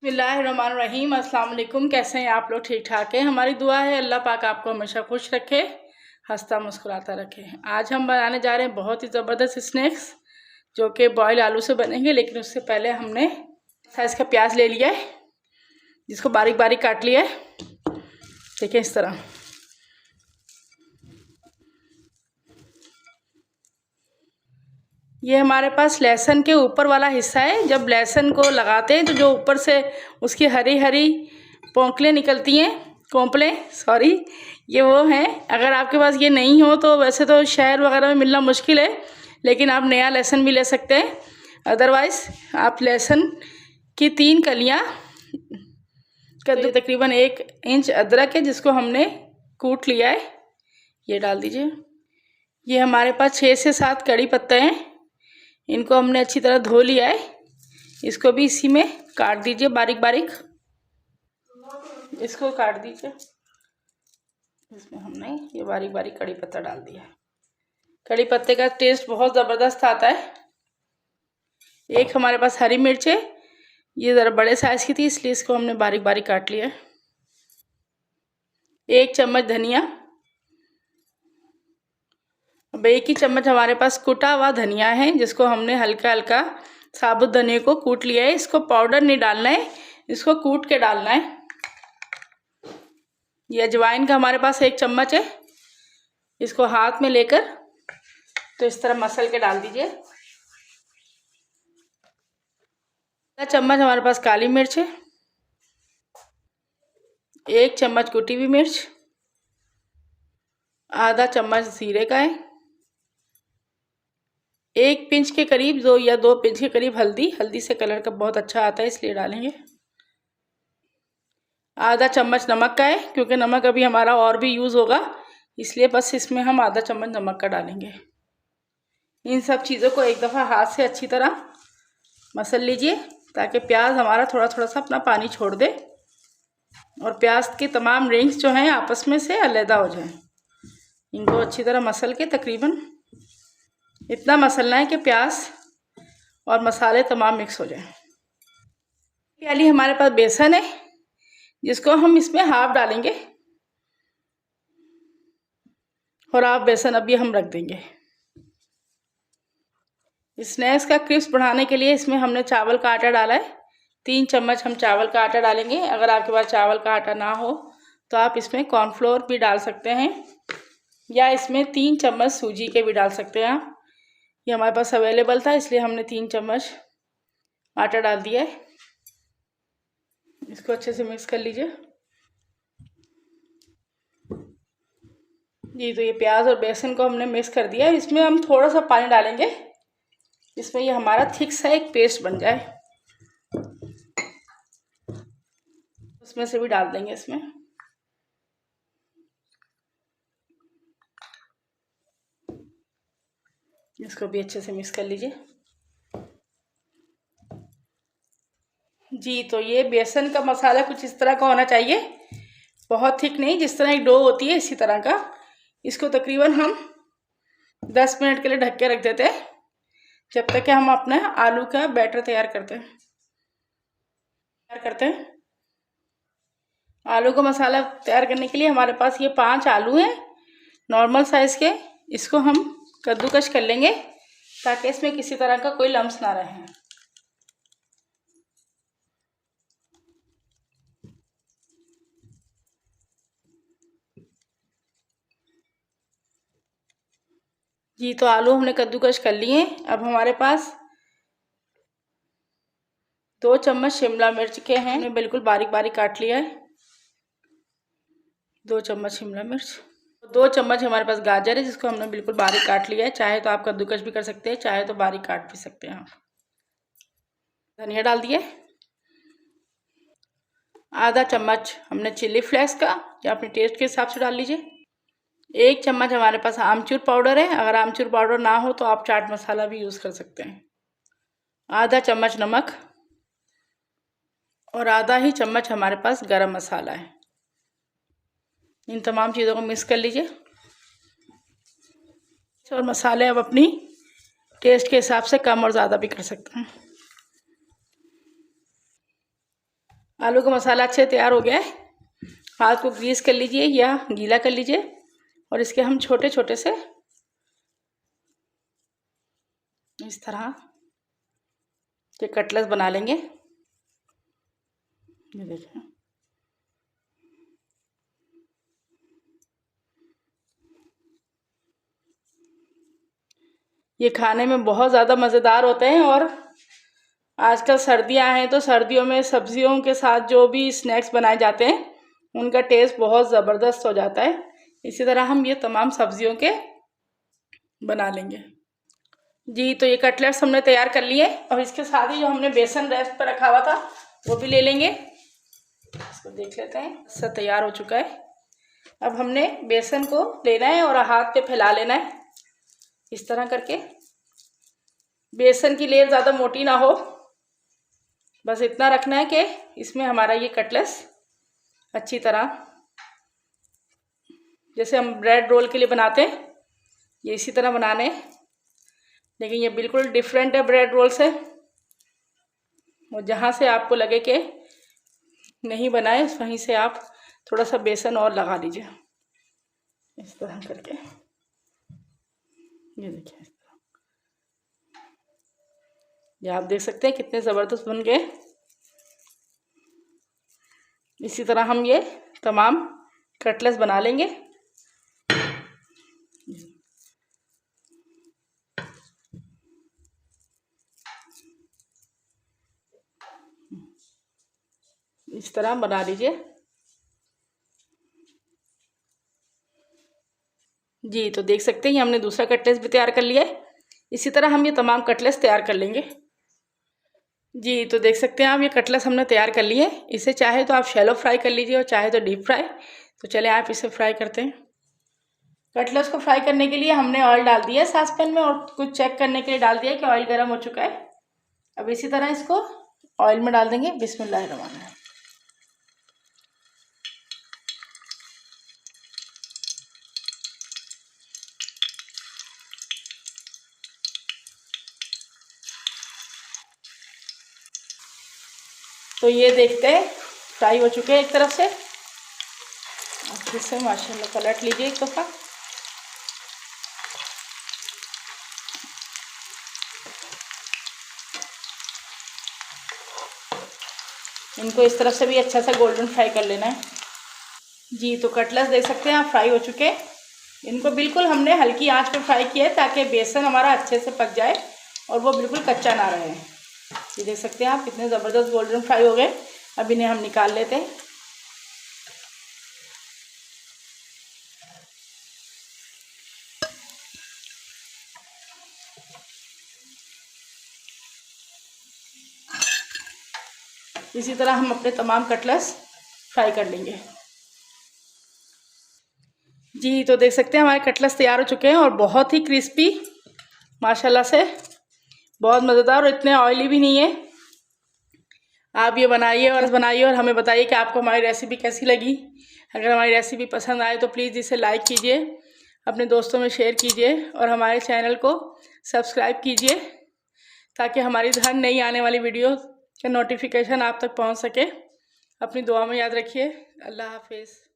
बिस्मिल्लाहिर्रहमानिर्रहीम। अस्सलाम वालेकुम। कैसे हैं आप लोग? ठीक ठाक हैं? हमारी दुआ है अल्लाह पाक आपको हमेशा खुश रखे, हंसता मुस्कुराता रखे। आज हम बनाने जा रहे हैं बहुत ही ज़बरदस्त स्नैक्स जो कि बॉयल आलू से बनेंगे। लेकिन उससे पहले हमने साइज़ का प्याज ले लिया है, जिसको बारीक बारीक काट लिया है। देखिए इस तरह। ये हमारे पास लहसुन के ऊपर वाला हिस्सा है। जब लहसुन को लगाते हैं तो जो ऊपर से उसकी हरी हरी पोंकलें निकलती हैं, कोंपलें सॉरी, ये वो हैं। अगर आपके पास ये नहीं हो तो वैसे तो शहर वगैरह में मिलना मुश्किल है, लेकिन आप नया लहसुन भी ले सकते हैं। अदरवाइज़ आप लहसुन की 3 कलियाँ कद्दू, तकरीबन 1 इंच अदरक है जिसको हमने कूट लिया है, ये डाल दीजिए। ये हमारे पास 6 से 7 कड़ी पत्ते हैं, इनको हमने अच्छी तरह धो लिया है। इसको भी इसी में काट दीजिए बारीक बारीक, इसको काट दीजिए। इसमें हमने ये बारीक बारीक कड़ी पत्ता डाल दिया है। कड़ी पत्ते का टेस्ट बहुत ज़बरदस्त आता है। एक हमारे पास हरी मिर्च है, ये ज़रा बड़े साइज़ की थी इसलिए इसको हमने बारीक बारीक काट लिया है। 1 चम्मच धनिया। अब 1 ही चम्मच हमारे पास कुटा हुआ धनिया है, जिसको हमने हल्का हल्का साबुत धनिया को कूट लिया है। इसको पाउडर नहीं डालना है, इसको कूट के डालना है। ये अजवाइन का हमारे पास 1 चम्मच है, इसको हाथ में लेकर तो इस तरह मसल के डाल दीजिए। 1 चम्मच हमारे पास काली मिर्च है, 1 चम्मच कुटी हुई मिर्च, आधा चम्मच जीरे का है, 1 पिंच के करीब 2 पिंच के करीब हल्दी। हल्दी से कलर का बहुत अच्छा आता है इसलिए डालेंगे। आधा चम्मच नमक का है, क्योंकि नमक अभी हमारा और भी यूज़ होगा, इसलिए बस इसमें हम आधा चम्मच नमक का डालेंगे। इन सब चीज़ों को एक दफ़ा हाथ से अच्छी तरह मसल लीजिए ताकि प्याज हमारा थोड़ा थोड़ा सा अपना पानी छोड़ दे और प्याज के तमाम रिंग्स जो हैं आपस में से अलहदा हो जाएं। इनको अच्छी तरह मसल के तकरीबन इतना मसलना है कि प्याज और मसाले तमाम मिक्स हो जाएं। पहले हमारे पास बेसन है, जिसको हम इसमें हाफ डालेंगे और हाफ बेसन अभी हम रख देंगे। स्नैक्स का क्रिस्प बढ़ाने के लिए इसमें हमने चावल का आटा डाला है। 3 चम्मच हम चावल का आटा डालेंगे। अगर आपके पास चावल का आटा ना हो तो आप इसमें कॉर्नफ्लोर भी डाल सकते हैं, या इसमें 3 चम्मच सूजी के भी डाल सकते हैं आप। ये हमारे पास अवेलेबल था इसलिए हमने 3 चम्मच आटा डाल दिया है। इसको अच्छे से मिक्स कर लीजिए। जी, तो ये प्याज और बेसन को हमने मिक्स कर दिया है। इसमें हम थोड़ा सा पानी डालेंगे, इसमें ये हमारा थिक सा एक पेस्ट बन जाए। उसमें से भी डाल देंगे इसमें। इसको भी अच्छे से मिक्स कर लीजिए। जी, तो ये बेसन का मसाला कुछ इस तरह का होना चाहिए, बहुत थिक नहीं, जिस तरह एक डो होती है इसी तरह का। इसको तकरीबन हम 10 मिनट के लिए ढक के रख देते हैं, जब तक कि हम अपना आलू का बैटर तैयार करते हैं। आलू का मसाला तैयार करने के लिए हमारे पास ये 5 आलू हैं नॉर्मल साइज़ के। इसको हम कद्दूकश कर लेंगे ताकि इसमें किसी तरह का कोई लम्स ना रहे। जी, तो आलू हमने कद्दूकश कर लिए। अब हमारे पास 2 चम्मच शिमला मिर्च के हैं, हमने बिल्कुल बारीक बारीक काट लिया है। 2 चम्मच शिमला मिर्च। 2 चम्मच हमारे पास गाजर है, जिसको हमने बिल्कुल बारीक काट लिया है। चाहे तो आप कद्दूकश भी कर सकते हैं, चाहे तो बारीक काट भी सकते हैं आप। धनिया डाल दिए। आधा चम्मच हमने चिल्ली फ्लेक्स का, या अपने टेस्ट के हिसाब से डाल लीजिए। 1 चम्मच हमारे पास आमचूर पाउडर है। अगर आमचूर पाउडर ना हो तो आप चाट मसाला भी यूज़ कर सकते हैं। आधा चम्मच नमक और आधा ही चम्मच हमारे पास गरम मसाला है। इन तमाम चीज़ों को मिक्स कर लीजिए। और मसाले अब अपनी टेस्ट के हिसाब से कम और ज़्यादा भी कर सकते हैं। आलू का मसाला अच्छे तैयार हो गया है। हाथ को ग्रीस कर लीजिए या गीला कर लीजिए और इसके हम छोटे छोटे से इस तरह के कटलेट्स बना लेंगे। ये देखें, ये खाने में बहुत ज़्यादा मज़ेदार होते हैं। और आजकल सर्दियां हैं तो सर्दियों में सब्जियों के साथ जो भी स्नैक्स बनाए जाते हैं उनका टेस्ट बहुत ज़बरदस्त हो जाता है। इसी तरह हम ये तमाम सब्जियों के बना लेंगे। जी, तो ये कटलेट्स हमने तैयार कर लिए और इसके साथ ही जो हमने बेसन रेस्ट पर रखा हुआ था वो भी ले लेंगे। इसको देख लेते हैं, सब तैयार हो चुका है। अब हमने बेसन को लेना है और हाथ पे फैला लेना है इस तरह करके। बेसन की लेयर ज़्यादा मोटी ना हो, बस इतना रखना है कि इसमें हमारा ये कटलेट्स अच्छी तरह, जैसे हम ब्रेड रोल के लिए बनाते हैं, ये इसी तरह बनाने हैं। लेकिन ये बिल्कुल डिफरेंट है ब्रेड रोल से। और जहाँ से आपको लगे कि नहीं बनाए वहीं से आप थोड़ा सा बेसन और लगा लीजिए इस तरह करके। ये देखिए, ये आप देख सकते हैं कितने ज़बरदस्त बन गए। इसी तरह हम ये तमाम कटलेट्स बना लेंगे। इस तरह बना लीजिए। जी, तो देख सकते हैं ये हमने दूसरा कटलेट्स भी तैयार कर लिया है। इसी तरह हम ये तमाम कटलेट्स तैयार कर लेंगे। जी, तो देख सकते हैं आप ये कटलेट्स हमने तैयार कर लिए। इसे चाहे तो आप शैलो फ्राई कर लीजिए और चाहे तो डीप फ्राई। तो चले आप इसे फ्राई करते हैं। कटलेट्स को फ्राई करने के लिए हमने ऑयल डाल दिया है सॉसपैन में और कुछ चेक करने के लिए डाल दिया है कि ऑयल गर्म हो चुका है। अब इसी तरह इसको ऑयल में डाल देंगे। बिस्मिल्लाहिर्रहमानिर्रहीम। तो ये देखते हैं फ्राई हो चुके हैं एक तरफ से। अच्छे से माशाल्लाह पलट लीजिए एक दफ़ा। इनको इस तरफ से भी अच्छा सा गोल्डन फ्राई कर लेना है। जी, तो कटलेट्स देख सकते हैं आप फ्राई हो चुके हैं। इनको बिल्कुल हमने हल्की आंच पर फ्राई किया है ताकि बेसन हमारा अच्छे से पक जाए और वो बिल्कुल कच्चा ना रहे। ये देख सकते हैं आप कितने ज़बरदस्त गोल्डन फ्राई हो गए। अब इन्हें हम निकाल लेते हैं। इसी तरह हम अपने तमाम कटलेट्स फ्राई कर लेंगे। जी, तो देख सकते हैं हमारे कटलेट्स तैयार हो चुके हैं और बहुत ही क्रिस्पी माशाल्लाह से, बहुत मज़ेदार और इतने ऑयली भी नहीं है। आप ये बनाइए और हमें बताइए कि आपको हमारी रेसिपी कैसी लगी। अगर हमारी रेसिपी पसंद आए तो प्लीज़ इसे लाइक कीजिए, अपने दोस्तों में शेयर कीजिए और हमारे चैनल को सब्सक्राइब कीजिए ताकि हमारी हर नई आने वाली वीडियो का नोटिफिकेशन आप तक पहुंच सके। अपनी दुआ में याद रखिए। अल्लाह हाफिज़।